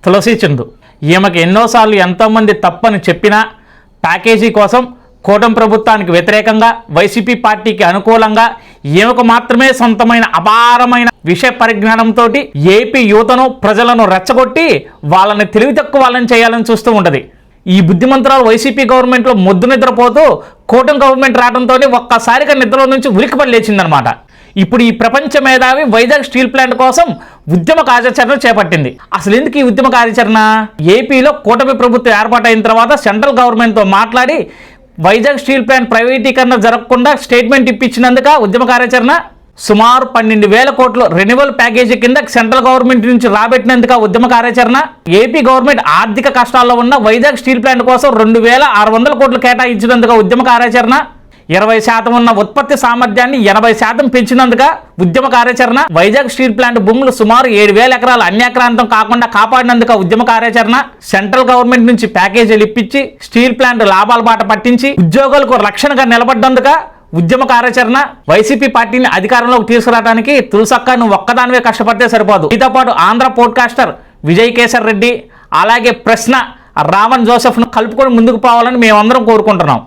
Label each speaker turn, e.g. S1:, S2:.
S1: తులసి చందు. ఈమెకు ఎన్నోసార్లు ఎంతోమంది తప్పని చెప్పినా ప్యాకేజీ కోసం కూటమి ప్రభుత్వానికి వ్యతిరేకంగా వైసీపీ పార్టీకి అనుకూలంగా ఈమెకు మాత్రమే సొంతమైన అపారమైన విషయ పరిజ్ఞానంతో ఏపీ యువతను ప్రజలను రెచ్చగొట్టి వాళ్ళని తెలివి తక్కువ వాళ్ళని చేయాలని చూస్తూ ఉంటుంది. ఈ బుద్ధిమంతురాలు వైసీపీ గవర్నమెంట్లో మొద్దు నిద్రపోతూ కూటమి గవర్నమెంట్ రావడంతో ఒక్కసారిగా నిద్రలో నుంచి ఉలిక్కిపడి లేచిందనమాట. ఇప్పుడు ఈ ప్రపంచ మేధావి వైజాగ్ స్టీల్ ప్లాంట్ కోసం ఉద్యమ కార్యాచరణ చేపట్టింది. అసలు ఎందుకు ఈ ఉద్యమ కార్యాచరణ? ఏపీలో కూటమి ప్రభుత్వం ఏర్పాటైన తర్వాత సెంట్రల్ గవర్నమెంట్తో మాట్లాడి వైజాగ్ స్టీల్ ప్లాంట్ ప్రైవేటీకరణ జరగకుండా స్టేట్మెంట్ ఇప్పించినందుక ఉద్యమ కార్యాచరణ. సుమారు 12,000 కోట్లు రెన్యువల్ ప్యాకేజీ కింద సెంట్రల్ గవర్నమెంట్ నుంచి రాబెట్టినందుక ఉద్యమ కార్యాచరణ. ఏపీ గవర్నమెంట్ ఆర్థిక కష్టాల్లో ఉన్న వైజాగ్ స్టీల్ ప్లాంట్ కోసం 2,600 కోట్లు కేటాయించినందుక ఉద్యమ కార్యాచరణ. 20% ఉన్న ఉత్పత్తి సామర్థ్యాన్ని 80% పెంచినందుక ఉద్యమ కార్యాచరణ. వైజాగ్ స్టీల్ ప్లాంట్ భూములు సుమారు 7,000 ఎకరాలు అన్యాక్రాంతం కాకుండా కాపాడినందుక ఉద్యమ కార్యాచరణ. సెంట్రల్ గవర్నమెంట్ నుంచి ప్యాకేజీలు ఇప్పించి స్టీల్ ప్లాంట్ లాభాల బాట పట్టించి ఉద్యోగులకు రక్షణగా నిలబడ్డందుక ఉద్యమ కార్యాచరణ. వైసీపీ పార్టీని అధికారంలోకి తీసుకురావడానికి తులసక్క నువ్వు ఒక్కదానివే కష్టపడితే సరిపోదు. దీంతో పాటు ఆంధ్ర పోడ్కాస్టర్ విజయ్ కేసర్ రెడ్డి అలాగే ప్రశ్న రావణ్ జోసెఫ్ను కలుపుకొని ముందుకు పోవాలని మేమందరం కోరుకుంటున్నాం.